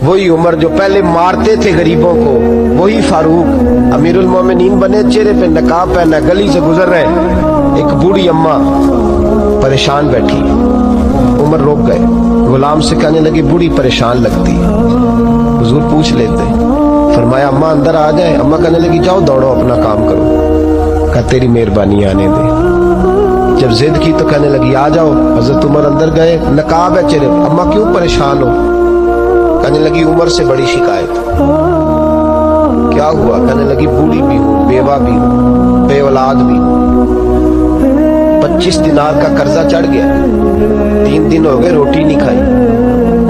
وہی عمر جو پہلے مارتے تھے غریبوں کو، وہی فاروق امیر المومنین بنے، چہرے پہ نقاب پہنا، گلی سے گزر رہے، ایک بوڑھی اماں پریشان بیٹھی، عمر روک گئے، غلام سے کہنے لگے بوڑھی پریشان لگتی ہے، حضور پوچھ لیتے، فرمایا اماں اندر آ جائیں، اماں کہنے لگی جاؤ دوڑو اپنا کام کرو، کہا تیری مہربانی آنے دے، جب ضد کی تو کہنے لگی آ جاؤ، حضرت عمر اندر گئے، نقاب ہے چہرے، اماں کیوں پریشان ہو؟ کہنے لگی عمر سے بڑی شکایت۔ کیا ہوا؟ کہنے لگی بوڑھی بھی ہوں، بیوہ بھی ہوں، بے اولاد بھی ہوں، 25 دینار کا قرضہ چڑھ گیا، 3 دن ہو گئے روٹی نہیں کھائی،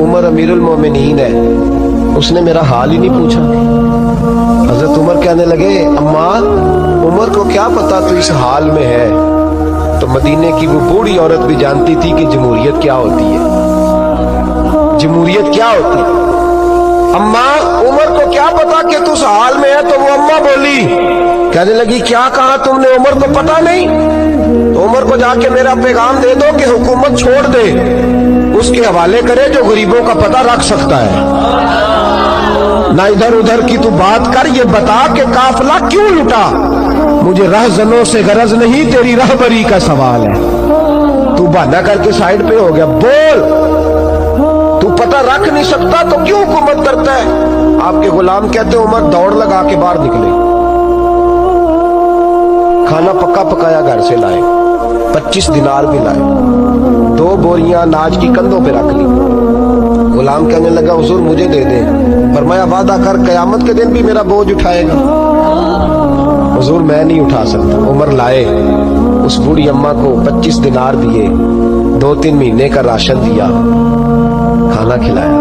عمر امیر المومنین ہے، اس نے میرا حال ہی نہیں پوچھا۔ حضرت عمر کہنے لگے اماں عمر کو کیا پتا تو اس حال میں ہے؟ تو مدینے کی وہ بوڑھی عورت بھی جانتی تھی کہ جمہوریت کیا ہوتی ہے، جمہوریت کیا ہوتی ہے۔ اماں عمر کو کیا پتا کہ تو اس حال میں ہے؟ تو وہ اماں بولی، کہنے لگی کیا کہا تم نے؟ عمر کو پتا نہیں؟ تو عمر کو جا کے میرا پیغام دے دو کہ حکومت چھوڑ دے، اس کے حوالے کرے جو غریبوں کا پتہ رکھ سکتا ہے، نہ ادھر ادھر کی تو بات کر، یہ بتا کہ قافلہ کیوں لٹا؟ مجھے رہزنوں سے غرض نہیں، تیری رہبری کا سوال ہے۔ تو بہانہ کر کے سائیڈ پہ ہو گیا، بول، تو پتہ رکھ نہیں سکتا تو کیوں حکومت کرتا ہے؟ آپ کے غلام کہتے ہیں عمر دوڑ لگا کے باہر نکلے، کھانا پکا پکایا گھر سے لائے، 25 دینار بھی لائے، 2 بوریاں اناج کی کندھوں پہ رکھ لی۔ غلام کہنے لگا حضور مجھے دے دیں، فرمایا وعدہ کر قیامت کے دن بھی میرا بوجھ اٹھائے گا؟ حضور میں نہیں اٹھا سکتا۔ عمر لائے، اس بوڑھی اماں کو 25 دینار دیے، 2-3 مہینے کا راشن دیا، کھانا کھلایا۔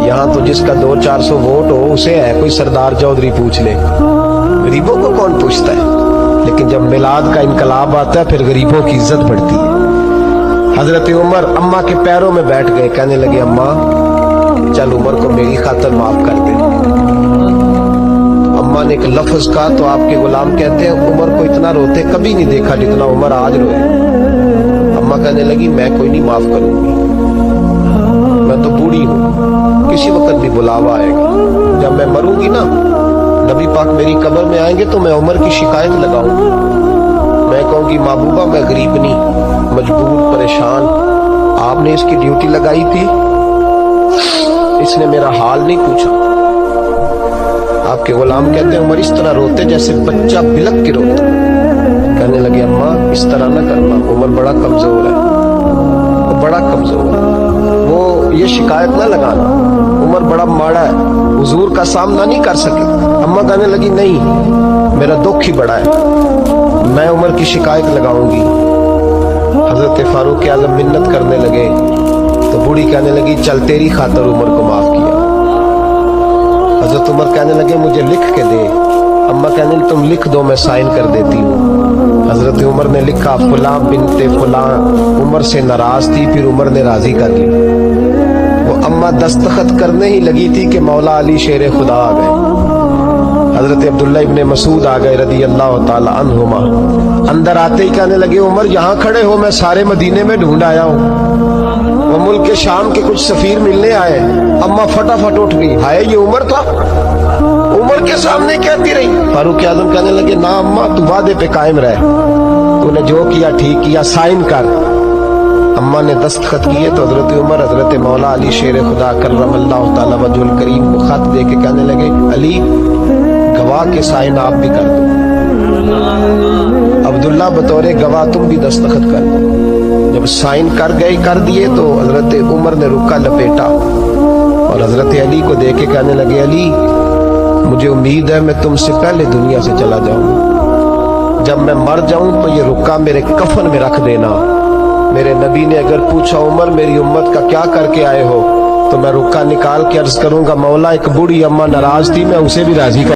یہاں تو جس کا 200-400 ووٹ ہو اسے ہے کوئی سردار چودھری پوچھ لے، غریبوں کو کون پوچھتا ہے؟ لیکن جب میلاد کا انقلاب آتا ہے پھر غریبوں کی عزت بڑھتی ہے۔ حضرت عمر اماں کے پیروں میں بیٹھ گئے، کہنے لگے اماں چل عمر کو میری خاطر معاف کر دے۔ اماں نے ایک لفظ کہا تو آپ کے غلام کہتے ہیں عمر کو اتنا روتے کبھی نہیں دیکھا جتنا عمر آج روئے۔ اماں کہنے لگی میں کوئی نہیں معاف کروں گی، میں تو بوڑھی ہوں، کسی وقت بھی بلاوا آئے گا، جب میں مروں گی نا نبی پاک میری قبر میں آئیں گے تو میں عمر کی شکایت لگاؤں گی، میں کہوں گی محبوبہ میں غریب نہیں، مجبور، پریشان، آپ نے اس کی ڈیوٹی لگائی تھی، اس نے میرا حال نہیں پوچھا۔ آپ کے غلام کہتے ہیں عمر اس طرح روتے جیسے بچہ بلک کے روتا۔ کہنے لگے اماں اس طرح نہ کرنا، عمر بڑا کمزور ہے، وہ بڑا کمزور ہے، وہ یہ شکایت نہ لگانا، عمر بڑا ماڑا ہے، حضور کا سامنا نہیں کر سکے۔ اماں کہنے لگی نہیں، میرا دکھ ہی بڑا ہے، میں عمر کی شکایت لگاؤں گی۔ حضرت فاروق اعظم منت کرنے لگے تو بوڑھی کہنے لگی چل تیری خاطر عمر کو معاف کیا۔ حضرت عمر کہنے لگے مجھے لکھ کے دے، اماں کہنے لگی تم لکھ دو میں سائن کر دیتی ہوں۔ حضرت عمر نے لکھا فلاں بنت فلاں عمر سے ناراض تھی، پھر عمر نے راضی کر لی۔ وہ اماں دستخط کرنے ہی لگی تھی کہ مولا علی شیر خدا آ گئے، حضرت عبداللہ ابن مسعود آ گئے رضی اللہ تعالی عنہما۔ اندر آتے ہی کہنے لگے عمر یہاں کھڑے ہو، میں سارے مدینے میں ڈھونڈ آیا ہوں، وہ ملک شام کے کچھ سفیر ملنے آئے۔ اماں فٹافٹ اٹھ گئی، ہائے یہ عمر تھا، عمر کے سامنے کہتی رہی۔ فاروق اعظم کہنے لگے نا اماں تو وعدے پہ قائم رہ، تو نے جو کیا ٹھیک کیا، سائن کر۔ اماں نے دستخط کیے تو حضرت عمر حضرت مولا علی شیر خدا کرم اللہ تعالی وجہ الکریم کو خط دے کے کہنے لگے علی گواہ کے سائن آپ بھی کر دو، عبداللہ بطور گواہ تم بھی دستخط کر دو۔ جب سائن کر دیے تو حضرت عمر نے رکا لپیٹا اور حضرت علی کو دے کے کہنے لگے علی مجھے امید ہے میں تم سے پہلے دنیا سے چلا جاؤں، جب میں مر جاؤں تو یہ رکا میرے کفن میں رکھ دینا۔ میرے نبی نے اگر پوچھا عمر میری امت کا کیا کر کے آئے ہو تو میں رکا نکال کے عرض کروں گا مولا ایک بوڑھی اماں ناراض تھی، میں اسے بھی راضی کر